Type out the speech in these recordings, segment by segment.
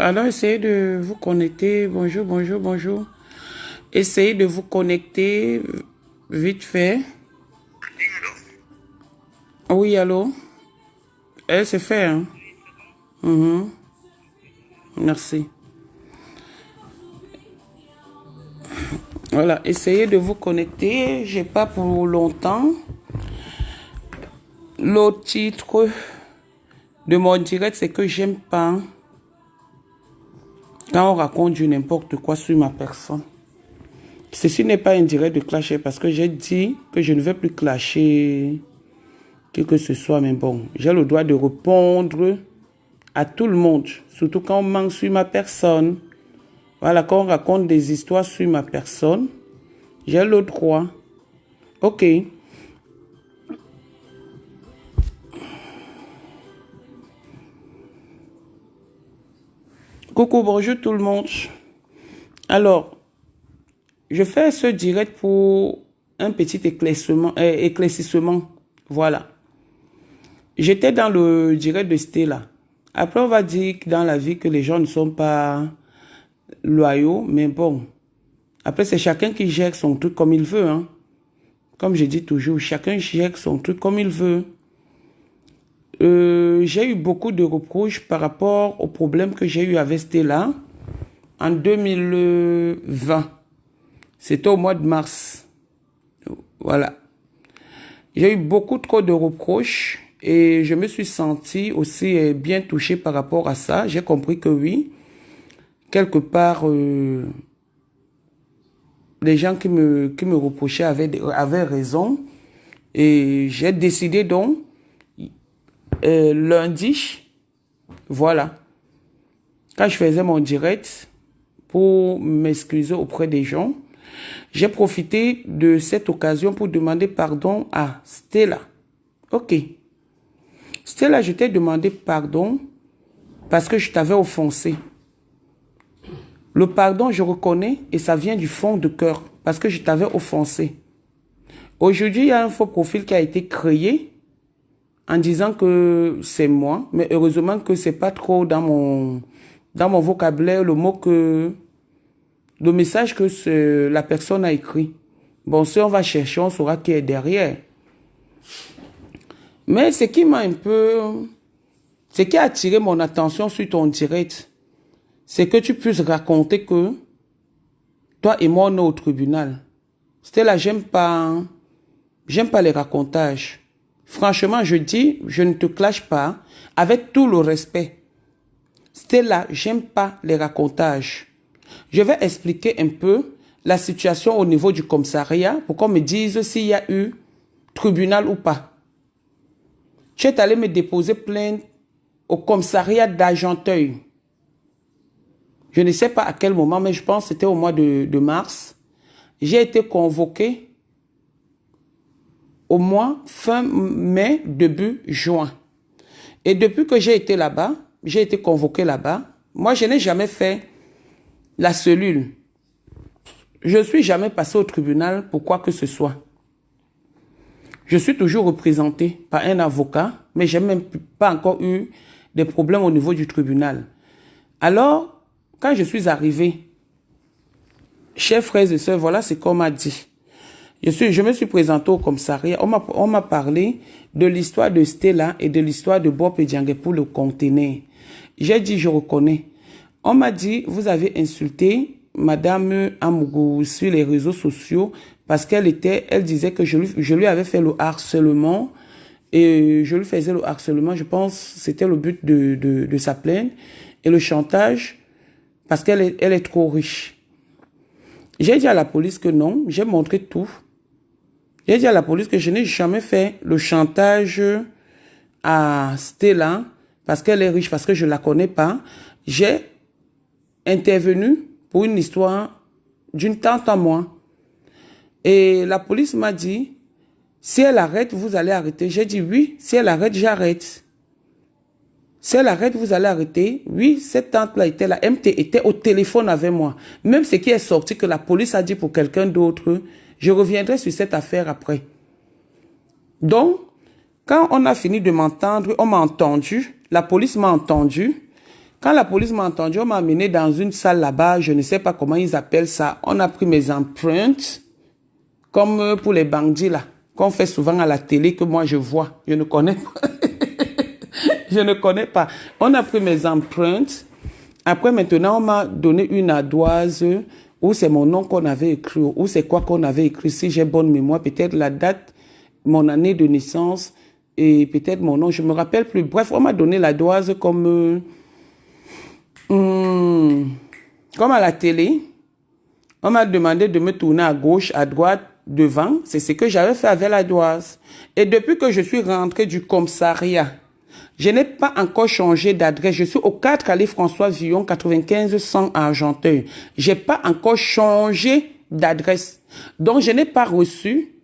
Alors, essayez de vous connecter. Bonjour, bonjour, bonjour. Essayez de vous connecter vite fait. Oui, allô? C'est fait, hein? Mhm. Merci. Voilà, essayez de vous connecter. J'ai pas pour longtemps. L'autre titre de mon direct, c'est que j'aime pas quand on raconte du n'importe quoi sur ma personne. Ceci n'est pas un direct de clasher parce que j'ai dit que je ne vais plus clasher qui que ce soit, mais bon, j'ai le droit de répondre à tout le monde, surtout quand on manque sur ma personne. Voilà, quand on raconte des histoires sur ma personne, j'ai le droit. Ok. Coucou, bonjour tout le monde. Alors, je fais ce direct pour un petit éclaircissement. Voilà. J'étais dans le direct de Stella. Après, on va dire que dans la vie que les gens ne sont pas loyaux, mais bon. Après, c'est chacun qui gère son truc comme il veut, hein. Comme je dis toujours, chacun gère son truc comme il veut. J'ai eu beaucoup de reproches par rapport au problème que j'ai eu avec Stella en 2020. C'était au mois de mars. Voilà. J'ai eu beaucoup trop de reproches et je me suis sentie aussi bien touchée par rapport à ça. J'ai compris que oui, quelque part, les gens qui me reprochaient avaient raison. Et j'ai décidé donc, lundi, voilà, quand je faisais mon direct pour m'excuser auprès des gens, j'ai profité de cette occasion pour demander pardon à Stella. Ok. Stella, je t'ai demandé pardon parce que je t'avais offensé. Le pardon, je reconnais et ça vient du fond de cœur parce que je t'avais offensé. Aujourd'hui, il y a un faux profil qui a été créé en disant que c'est moi, mais heureusement que c'est pas trop dans mon vocabulaire le message que la personne a écrit. Bon, si on va chercher, on saura qui est derrière. Mais ce qui a attiré mon attention sur ton direct, c'est que tu puisses raconter que toi et moi, on est au tribunal. C'était là, j'aime pas les racontages. Franchement, je dis, je ne te clash pas, avec tout le respect. C'était là, j'aime pas les racontages. Je vais expliquer un peu la situation au niveau du commissariat pour qu'on me dise s'il y a eu tribunal ou pas. Tu es allé me déposer plainte au commissariat d'Argenteuil. Je ne sais pas à quel moment, mais je pense que c'était au mois de mars. J'ai été convoqué au mois fin mai, début juin. Et depuis que j'ai été là-bas, j'ai été convoqué là-bas, moi je n'ai jamais fait la cellule. Je ne suis jamais passé au tribunal pour quoi que ce soit. Je suis toujours représenté par un avocat, mais je n'ai même pas encore eu des problèmes au niveau du tribunal. Alors, quand je suis arrivé, chers frères et sœurs, voilà ce qu'on m'a dit. Je me suis présenté au commissariat. On m'a parlé de l'histoire de Stella et de l'histoire de Bob et Django pour le conteneur. J'ai dit, je reconnais. On m'a dit, vous avez insulté Madame Amougou sur les réseaux sociaux parce elle disait que je lui avais fait le harcèlement et je lui faisais le harcèlement. Je pense que c'était le but de sa plainte et le chantage parce qu'elle est trop riche. J'ai dit à la police que non, j'ai montré tout. J'ai dit à la police que je n'ai jamais fait le chantage à Stella parce qu'elle est riche, parce que je ne la connais pas. J'ai intervenu pour une histoire d'une tante à moi. Et la police m'a dit, si elle arrête, vous allez arrêter. J'ai dit oui, si elle arrête, j'arrête. Si elle arrête, vous allez arrêter. Oui, cette tante-là était là. MT était au téléphone avec moi. Même ce qui est sorti que la police a dit pour quelqu'un d'autre, je reviendrai sur cette affaire après. Donc, quand on a fini de m'entendre, on m'a entendu, la police m'a entendu. Quand la police m'a entendu, on m'a amené dans une salle là-bas, je ne sais pas comment ils appellent ça. On a pris mes empreintes, comme pour les bandits là, qu'on fait souvent à la télé, que moi je vois. Je ne connais pas. Je ne connais pas. On a pris mes empreintes. Après, maintenant, on m'a donné une ardoise où c'est mon nom qu'on avait écrit, où c'est quoi qu'on avait écrit. Si j'ai bonne mémoire, peut-être la date, mon année de naissance et peut-être mon nom. Je me rappelle plus. Bref, on m'a donné l'ardoise comme à la télé. On m'a demandé de me tourner à gauche, à droite, devant. C'est ce que j'avais fait avec l'ardoise. Et depuis que je suis rentré du commissariat, je n'ai pas encore changé d'adresse. Je suis au 4 allée François Villon, 95 100 Argenteuil. Je n'ai pas encore changé d'adresse. Donc, je n'ai pas reçu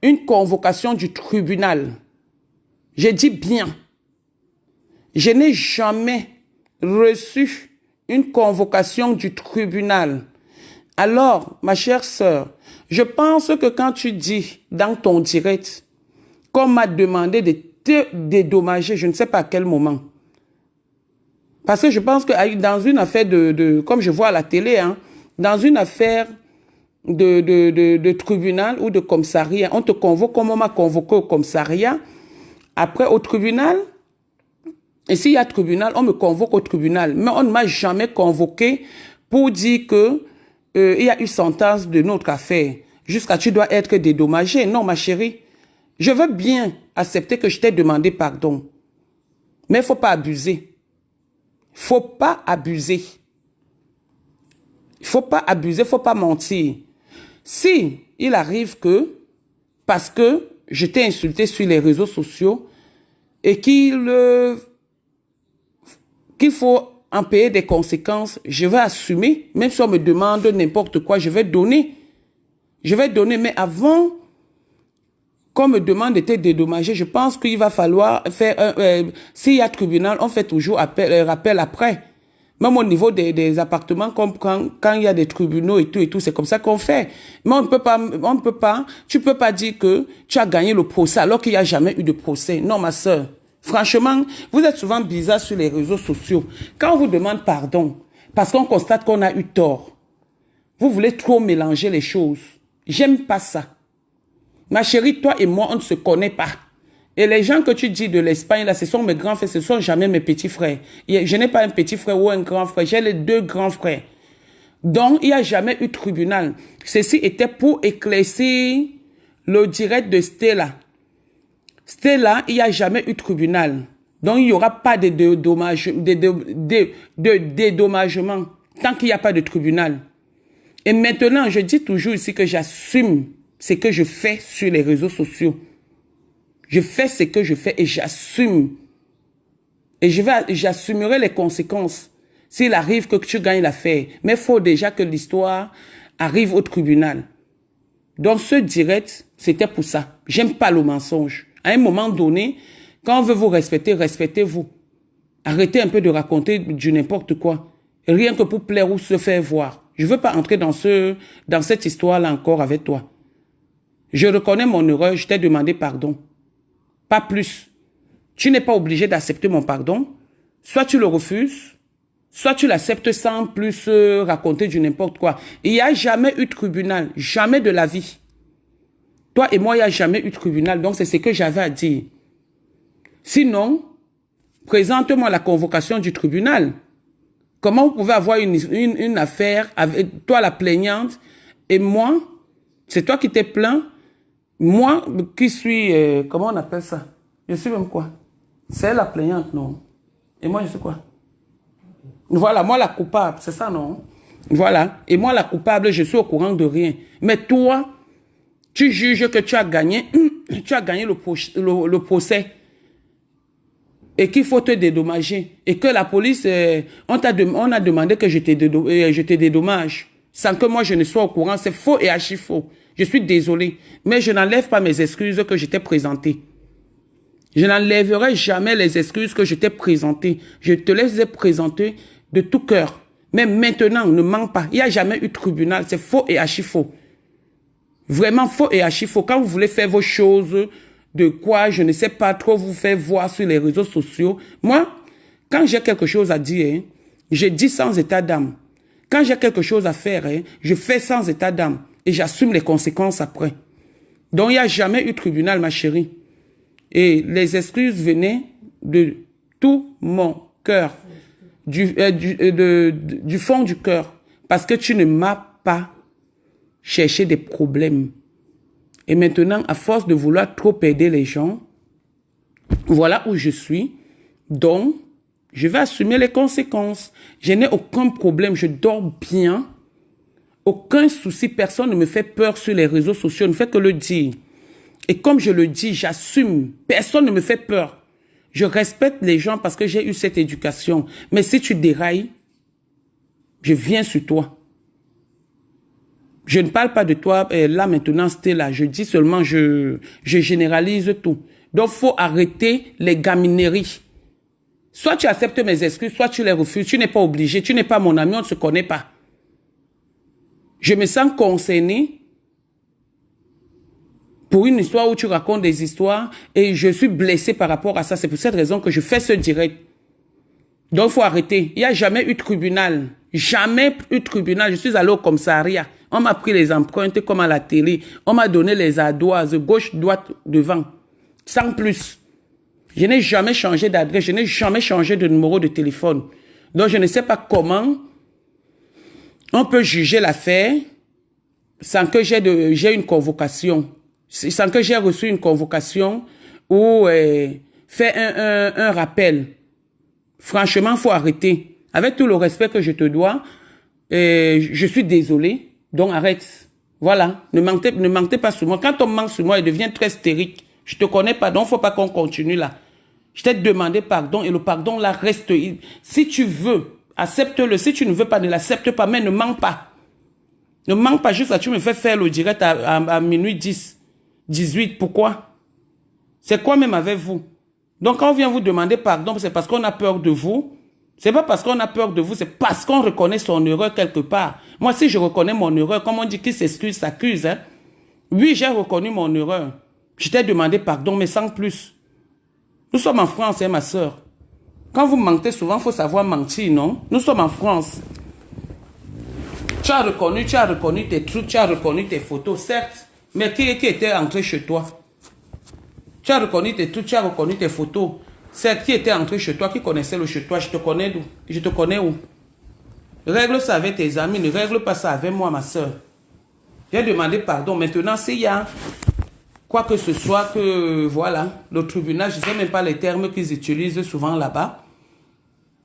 une convocation du tribunal. Je dis bien. Je n'ai jamais reçu une convocation du tribunal. Alors, ma chère sœur, je pense que quand tu dis dans ton direct qu'on m'a demandé de te dédommager, je ne sais pas à quel moment. Parce que je pense que dans une affaire comme je vois à la télé, hein, dans une affaire de tribunal ou de commissariat, on te convoque comme on m'a convoqué au commissariat. Après, au tribunal, et s'il y a tribunal, on me convoque au tribunal. Mais on ne m'a jamais convoqué pour dire que il y a eu sentence de notre affaire. Jusqu'à tu dois être dédommagé. Non, ma chérie. Je veux bien accepter que je t'ai demandé pardon. Mais il ne faut pas abuser. Il ne faut pas abuser. Il ne faut pas abuser, il ne faut pas mentir. Si il arrive que, parce que je t'ai insulté sur les réseaux sociaux et qu'il faut en payer des conséquences, je vais assumer. Même si on me demande n'importe quoi, je vais donner. Je vais donner, mais avant qu'on me demande de te dédommager, je pense qu'il va falloir faire s'il y a tribunal, on fait toujours rappel après. Même au niveau des appartements, comme quand il y a des tribunaux et tout, c'est comme ça qu'on fait. Mais on ne peut pas, tu peux pas dire que tu as gagné le procès alors qu'il n'y a jamais eu de procès. Non, ma sœur. Franchement, vous êtes souvent bizarre sur les réseaux sociaux. Quand on vous demande pardon, parce qu'on constate qu'on a eu tort, vous voulez trop mélanger les choses. J'aime pas ça. Ma chérie, toi et moi, on ne se connaît pas. Et les gens que tu dis de l'Espagne, là, ce sont mes grands frères, ce ne sont jamais mes petits frères. Je n'ai pas un petit frère ou un grand frère, j'ai les deux grands frères. Donc, il n'y a jamais eu tribunal. Ceci était pour éclaircir le direct de Stella. Stella, il n'y a jamais eu tribunal. Donc, il n'y aura pas de dédommagement tant qu'il n'y a pas de tribunal. Et maintenant, je dis toujours ici que j'assume ce que je fais sur les réseaux sociaux. Je fais ce que je fais et j'assume. Et j'assumerai les conséquences s'il arrive que tu gagnes l'affaire. Mais il faut déjà que l'histoire arrive au tribunal. Donc, ce direct, c'était pour ça. J'aime pas le mensonge. À un moment donné, quand on veut vous respecter, respectez-vous. Arrêtez un peu de raconter du n'importe quoi. Rien que pour plaire ou se faire voir. Je veux pas entrer dans cette histoire-là encore avec toi. Je reconnais mon erreur, je t'ai demandé pardon. Pas plus. Tu n'es pas obligé d'accepter mon pardon. Soit tu le refuses, soit tu l'acceptes sans plus raconter du n'importe quoi. Il n'y a jamais eu de tribunal, jamais de la vie. Toi et moi, il n'y a jamais eu de tribunal, donc c'est ce que j'avais à dire. Sinon, présente-moi la convocation du tribunal. Comment vous pouvez avoir une affaire avec toi la plaignante et moi, c'est toi qui t'es plaint, moi qui suis, comment on appelle ça? Je suis même quoi? C'est la plaignante, non? Et moi, je suis quoi? Voilà, moi la coupable, c'est ça, non? Voilà, et moi la coupable, je suis au courant de rien. Mais toi, tu juges que tu as gagné le procès et qu'il faut te dédommager et que la police, on a demandé que je te dédommage sans que moi je ne sois au courant. C'est faux et archi faux. Je suis désolé, mais je n'enlève pas mes excuses que je t'ai présentées. Je n'enlèverai jamais les excuses que je t'ai présentées. Je te les ai présentées de tout cœur. Mais maintenant, ne mens pas. Il n'y a jamais eu de tribunal. C'est faux et archi faux. Vraiment faux et archi faux. Quand vous voulez faire vos choses, de quoi, je ne sais pas trop, vous faire voir sur les réseaux sociaux. Moi, quand j'ai quelque chose à dire, J'ai dit sans état d'âme. Quand j'ai quelque chose à faire, hein, je fais sans état d'âme. Et j'assume les conséquences après. Donc, il n'y a jamais eu de tribunal, ma chérie. Et les excuses venaient de tout mon cœur. Du fond du cœur. Parce que tu ne m'as pas cherché des problèmes. Et maintenant, à force de vouloir trop aider les gens, voilà où je suis. Donc, je vais assumer les conséquences. Je n'ai aucun problème, je dors bien. Aucun souci, personne ne me fait peur sur les réseaux sociaux, ne fait que le dire. Et comme je le dis, j'assume. Personne ne me fait peur. Je respecte les gens parce que j'ai eu cette éducation. Mais si tu dérailles, je viens sur toi. Je ne parle pas de toi là maintenant, Stella. Je dis seulement, je généralise tout. Donc, il faut arrêter les gamineries. Soit tu acceptes mes excuses, soit tu les refuses. Tu n'es pas obligé. Tu n'es pas mon ami, on ne se connaît pas. Je me sens concernée pour une histoire où tu racontes des histoires et je suis blessée par rapport à ça. C'est pour cette raison que je fais ce direct. Donc, il faut arrêter. Il n'y a jamais eu de tribunal. Jamais eu de tribunal. Je suis allé au commissariat. On m'a pris les empreintes comme à la télé. On m'a donné les ardoises, gauche, droite, devant. Sans plus. Je n'ai jamais changé d'adresse. Je n'ai jamais changé de numéro de téléphone. Donc, je ne sais pas comment on peut juger l'affaire sans que j'ai une convocation. Sans que j'ai reçu une convocation ou fait un rappel. Franchement, il faut arrêter. Avec tout le respect que je te dois, je suis désolé. Donc, arrête. Voilà. Ne mentez pas sur moi. Quand on ment sur moi, il devient très hystérique. Je te connais pas, donc il ne faut pas qu'on continue là. Je t'ai demandé pardon et le pardon là reste. Si tu veux, accepte-le. Si tu ne veux pas, ne l'accepte pas, mais ne mens pas. Ne mens pas juste là. Tu me fais faire le direct à minuit 10, 18. Pourquoi? C'est quoi même avec vous? Donc quand on vient vous demander pardon, c'est parce qu'on a peur de vous. C'est pas parce qu'on a peur de vous, c'est parce qu'on reconnaît son erreur quelque part. Moi, si je reconnais mon erreur, comme on dit qui s'excuse, s'accuse. Hein? Oui, j'ai reconnu mon erreur. Je t'ai demandé pardon, mais sans plus. Nous sommes en France, hein, ma soeur. Quand vous mentez souvent, il faut savoir mentir, non? Nous sommes en France. Tu as reconnu tes trucs, tu as reconnu tes photos, certes. Mais qui était entré chez toi? Tu as reconnu tes trucs, tu as reconnu tes photos. Certes, qui était entré chez toi, qui connaissait le chez toi? Je te connais d'où? Je te connais où? Règle ça avec tes amis, ne règle pas ça avec moi, ma soeur. J'ai demandé pardon. Maintenant, s'il y a quoi que ce soit que, voilà, le tribunal, je ne sais même pas les termes qu'ils utilisent souvent là-bas.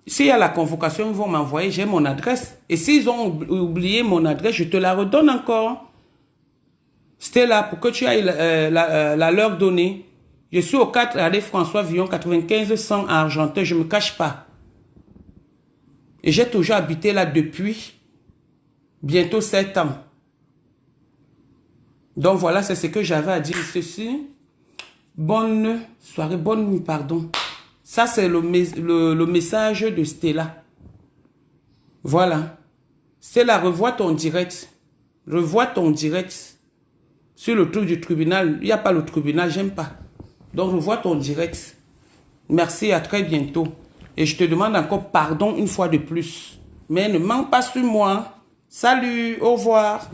S'il y a la convocation, ils vont m'envoyer, j'ai mon adresse. Et s'ils ont oublié mon adresse, je te la redonne encore. C'était là pour que tu ailles la leur donner. Je suis au 4 allée François Villon, 95 100 à Argenteuil, je ne me cache pas. Et j'ai toujours habité là depuis bientôt 7 ans. Donc voilà, c'est ce que j'avais à dire. Ceci, bonne soirée, bonne nuit, pardon. Ça, c'est le message de Stella. Voilà. Stella, revois ton direct. Revois ton direct. Sur le truc du tribunal, il n'y a pas le tribunal, j'aime pas. Donc, revois ton direct. Merci, à très bientôt. Et je te demande encore pardon une fois de plus. Mais ne mens pas sur moi. Salut, au revoir.